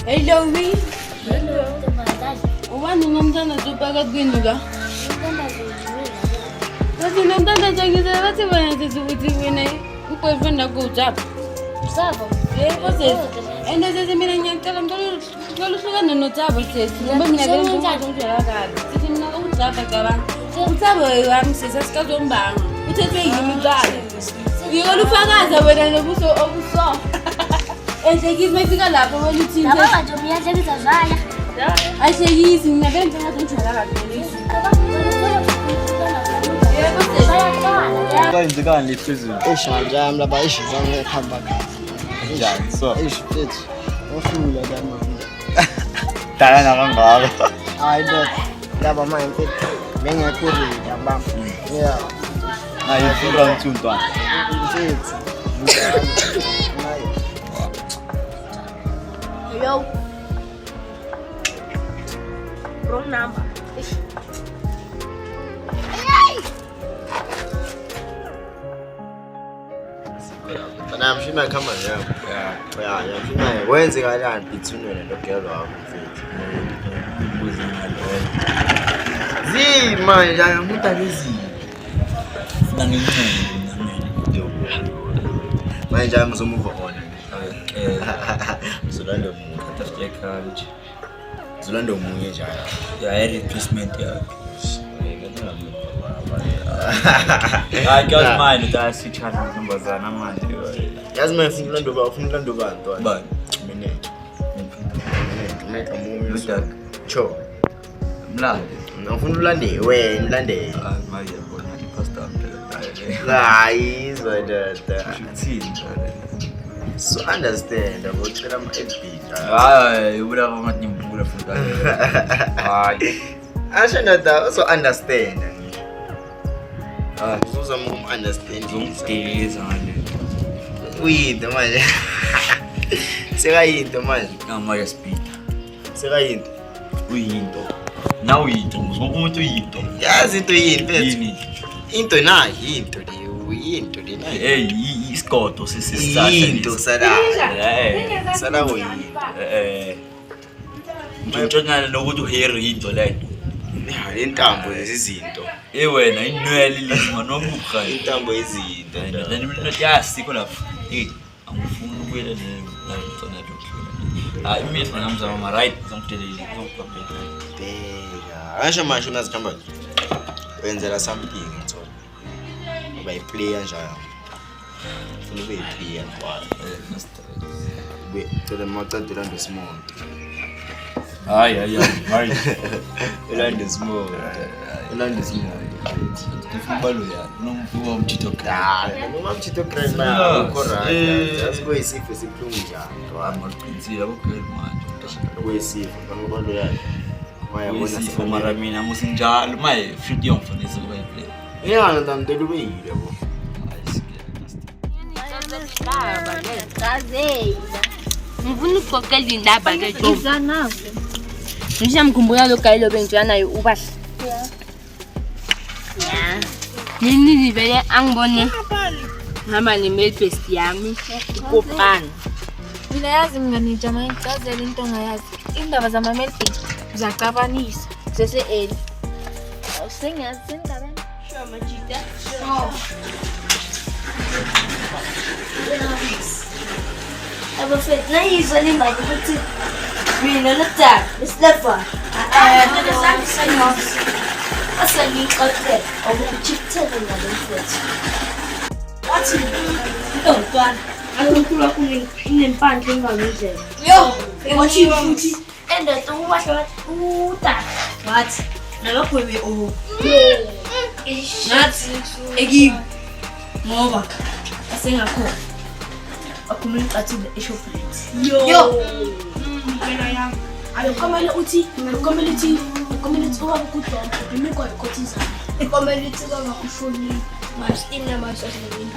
Hello, we. Wani nomtanda tupaka kwinuka. Kasi nomtanda chakisa wati wana tisubuti wene. Uko ifenda kujapa. Sabo? Bose. Enda sese mina nyakala ngalo suka no tabo sese. Ngombe mina vele mtanda njera kabi. Sese mina kujapa kaban. Utabo wami sese sikazombanga. Uthethwe yimi qala. Ngiyolufakaza wena lobuso obuso. Ehlekisi mafika lapho wena uthini. Laba nje miyahlekisa zala. Ahlekisi mina vele ngithatha njera kabi. Kayenzekani liphezulu? Eshajam lapha ishizange ekhamba Njani so? ishifethi ohlula lama Dala nakangaka. hayi dot laba manje mfethu bengekho ready yabam yeah Ngayifika umthuntwana. mfethu Hello. Wrong number. Sana mshima kama leo. Yeah, mshima wenze kanjani between wena no girl wakho mfethu. Manje ayamuta lezi. Manje ayamuzomove on. Zulando munye. Zulando munye njalo. Yeah, replacement yakhe. Hayi kuyazimani utasichana ntombazana manje. Yazi manje ufuna ulando bantwana. Bani? Minute. Make a movie. Ludak. Cho. Mlande. Ngifuna ulande wena ulande. Hayi manje bona ipasta mphela. Hayi zodata. Uthini njalo? So understand about them edit. Hayi ubula ngathi ngimbula futhi. Hayi. Ashandada so understand. Ah, Uzama understand. ngomdeleza ngale. Uyinto manje. Sekayinto manje. Ngamaya speed. Sekayinto. Uyinto. Na uyinto, umuntu uyinto. Yazi into yini mfethu? Yini? Into na yinto le uyinto le na. Hey, isigodo sesisahla. Into sala. Eh. Sala uyinto. Ngitshela lokuthi uHarry into le. Ya intambo lezizinto. Wena inwele lizima noma ukha. Intambo izinto. Then mina yasikho lapha. Angifuni ukuyela la tsona lokho. Ah, imithwa namzama ma right ngizomdelele ngizokubheka. Bheka. Asho manje unazikhamba. Wenzela something ngithola. Uba iplayer njalo. Ufuna ube iplayer kwayo. Be tell motata lando small. Hayi. Lando small. Lando small. Ifubalo ya. Nomfuwa umthitho Ah, noma mthitho crane na ukhona. Asikoyisifo esibuhlungu njalo. amaqinisi yabo girl manje. Kwesifo kanobalo yakhe. Wayabona Sifo mara mina musinjalo maye fit yomfanisa kuba iplay. yana ndamdela ubeyile yabo. Ngifuna ukuxoxela indaba ke Joe. Izana. Ngishamkhumbula lo guy lo bengijana naye ubahle. Yeah. Nini vele angibone ngihamba ne-mailbest yami ukopana. Mina yazi mngani Jama ngicazela into ongayazi. Indaba zama-melting zacabanisa zese-early. Awusengazi sendaba. Sure Majida. Abafethu nayizwa limbathi ukuthi mina nodala isilefa. Asengixoxele okuchithele ngalo mfethu. Wathi intongwana akukhulu kunempandla engamizela. Yo, wathi futhi endoda ubahle udala. Wathi nalokho o. Nathi ekiwe ngoba asengakhona. Akhuluma icathile eShoprite. Yo. Phela yami. Ayokomela uthi uba ukudala ngimikwa ikothiza. Ikomela uthi kama kushoni mas ina masasini.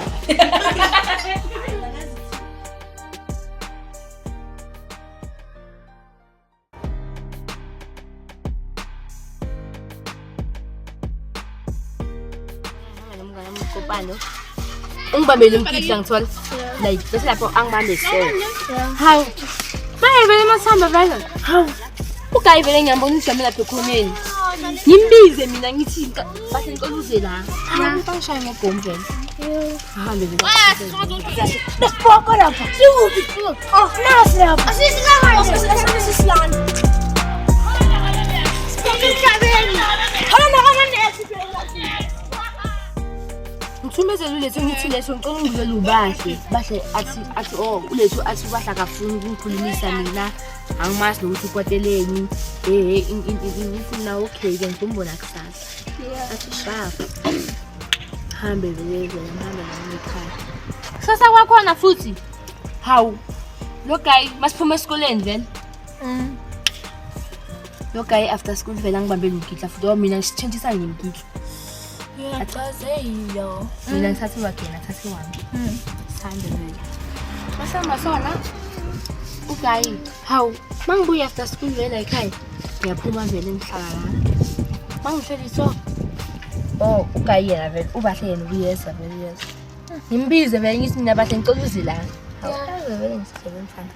Ungibambele umkhithi ngithola like bese lapho angibambe so. Hayi Bayivele masamba vele. Hawu. Ugayivele ngiyambonisa mina lapha ekhoneni. Ngimbize mina ngithi base ngikoluze la. Hawu bangishaya ngobhomu vele. Hambe vele. Spoko lapha. Siwuphi? Oh, nasi lapha. Asisilana. Ngithumezele lethu ngithi leso ngicela ungizele ubahle athi oh ulethu athi ubahla kafuni ukukhulumisa mina angimazi nokuthi ukwateleni ngithi na okay ke ngizombona kusasa athi sharp hambe vele hambe ekhaya kusasa kwakhona futhi hawu lo guy masiphuma esikoleni vele lo guy after school vele ngibambe ngigidla futhi mina sitshentshisa ngimgidla Atazelo. mina ngithathe wakena thathe wami sande vele masamba sona ugayi hawu mangibuya after school vele ekhaya ngiyaphuma vele ngihlala la mangihleli so oh ugayi yena vele ubahle yena uyeza vele yeza ngimbize vele ngithi mina bahle ngicela uzila hawu vele ngisebenzana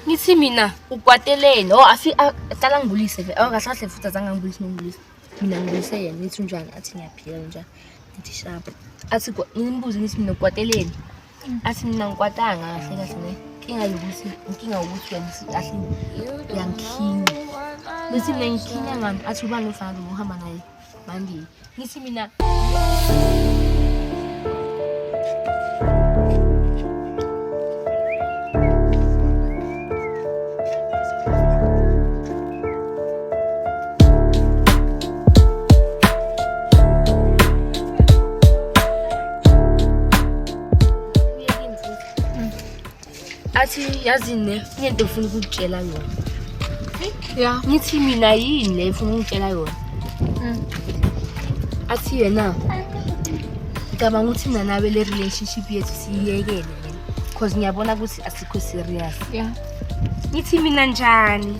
ngithi mina ukwateleni oh aqala ngibulise vele oh kahle futhi azange ngibulise mina ngibulise yena nithi njani athi ngiyaphila njani nithi sharp athi ngimbuze ngithi mina ukwateleni athi mina ngikwatanga kahle kahle inkinga ukuthi wena kahle yangikhinya bese mina ngikhinya ngani athi ubani ufana uhamba naye manje ngithi mina athi yazini into ufuna ukutshela yona Yeah. ngithi mina yini le ufuna ukutshela yona athi yena ngicabanga ukuthi mina nawe le relationship yethu siyiyekele because ngiyabona ukuthi asikho serious Yeah. ngithi mina njani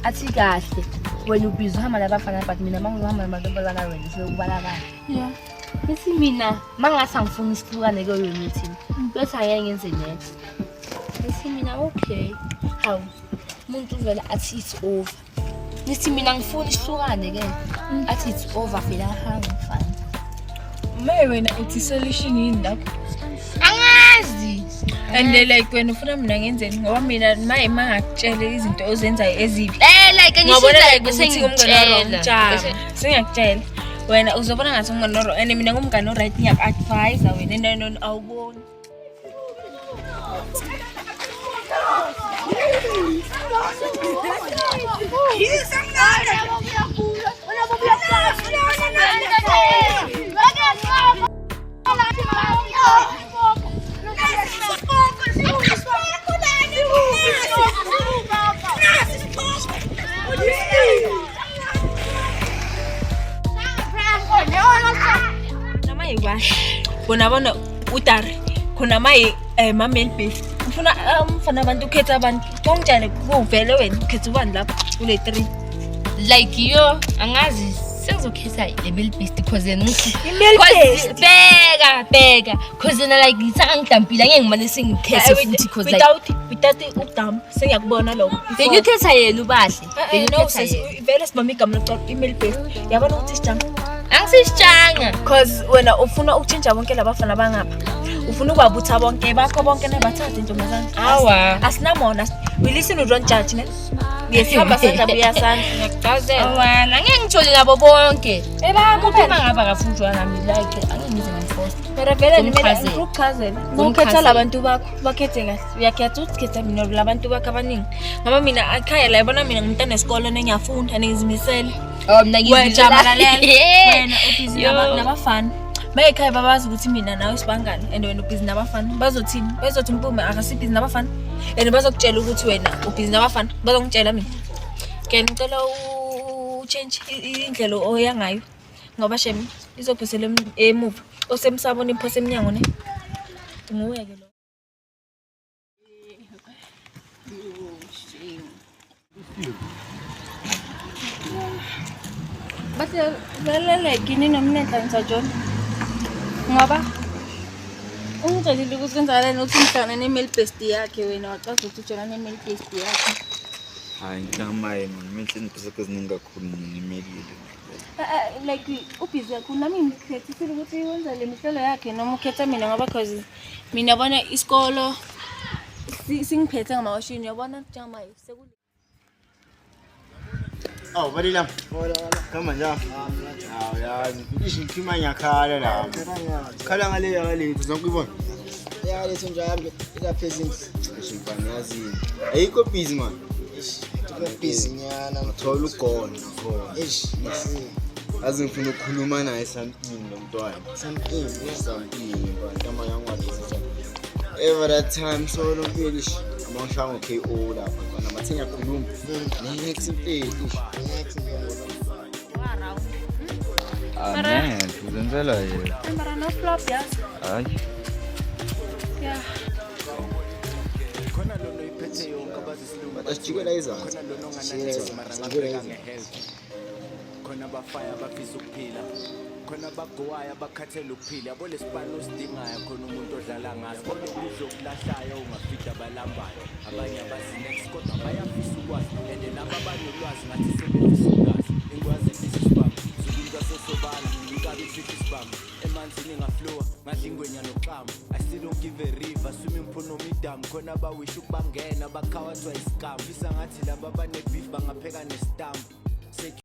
athi kahle wena ubhizi uhamba labafana but mina mangizohamba namantombazana wena sokubala abantu Yeah. ngithi mina mangase angifuna isihlukane kuyo meeting bese angeke ngenze next ngithi mina okay hawu umuntu vele athi it's over ngithi mina ngifuna isihlukane ke athi it's over vele ahamba mfana Maybe wena uthi solution yini lapho? angazi And like wena ufuna mina ngenzeni ngoba mina maye mangakutshela izinto ozenzayo ezibi. like Ngiyabona ngishisa like bese ukuthi umngane ngitshela wrong. Singakutshela. Wena uzobona ngathi umngane wrong and mina ngumngane right ngiyak-advise wena endaweni awuboni. Bona utari khona maye mamel base ufuna umfana abantu ukhetha abantu ngongitshale kuvele wena ukhetha ubani lapho kule 3 like yo angazi sengizokhetha le beast because yena ngithi Imel-based? beka because yena like ngithanga ngidampile angeke ngimane sengikhethe futhi because like without udam sengiyakubona lokho bengikhetha yena ubahle no bengikhetha yena vele simama igama lokuqala email based yabona ukuthi sijanga angisishanga because wena ufuna ukutshintsha bonke labafana bangapha ufuna ukubabutha bonke bakho bonke nebathathe intombazana awa asinamona we listen to don't judge ne yesihamba sandla buya sandla ngiyakutazela awana angeke ngithole nabo bonke kuphela uma ngaba kafunjwa nami like angeke ngize ngimforce Pero vele Ngimchazele. nimele ukuchazela Ngimchazele. ukhetha labantu bakho bakhethe kahle uyakhetha ukukhetha mina labantu bakho abaningi ngoba mina akhaya la yabona mina ngumntana esikole ngiyafunda ngizimisele mina wejabulalela wena ubhizi Yo. nabafana bayikhaya babazi ukuthi mina nawe sibangani and wena ubhizi nabafana bazothini bazothi mpume akasibhizi nabafana and bazokutshela ukuthi wena ubhizi nabafana bazongitshela mina ke ngicela change indlela oya ngayo ngoba shem izophosela emuva osemsabona iphose eminyango ne nguwe ke lo Base vele kini nomnenhla ngisajona ngoba Ungitshelile ukuthi kwenzakalani ukuthi ngihlangane ne-male best yakhe wena wacaza ukuthi ujona ne-male best yakhe. Hayi ngamaye man, mina senibhisa eziningi kakhulu ngimelile. Like ubhizi kakhulu nami ngikhethisile ukuthi wenza le mihlolo yakhe noma ukhetha mina ngoba cause mina bona isikolo singiphethe ngamawashini yabona njengamaye sekule. Awu balila. Kama njani? Awu yazi, ngisho ngikhima ngiyakhala la. Khala ngale uzokubona. Ya letho njalo ikaphezulu Shimfana yazi. Ayikho busy man. busy nyana Ngithola ugona khona. ngisi Azi ngifuna ukukhuluma naye something lo mntwana. something Something kama yangwathi. Every that time so lo mpili amashanga KO lapha. Kana mathenga khuluma. Next play next Man, uzenzela yena. Mara no flop yazi. Hayi. Yeah. Basijikela izandla. Khona bafaya bafisa ukuphila khona bagowayo bakhathela ukuphila yabo lesibani osidingayo khona umuntu odlala ngaso khona ukudla okulahlayo ungafida abalambayo abanye abazinext kodwa bayafisa ukwazi and laba abanolwazi ngathi sebenzisa ulwazi ingwazi lesi sibamba zikunika sosobala inkabi sithi sibamba emanzini ngaflowa ngadlingwenya noqama I still don't give a river swimming pool no midam khona bawisha ukubangena bakhawathwa isikam fisa ngathi laba banebeef bangapheka nestamp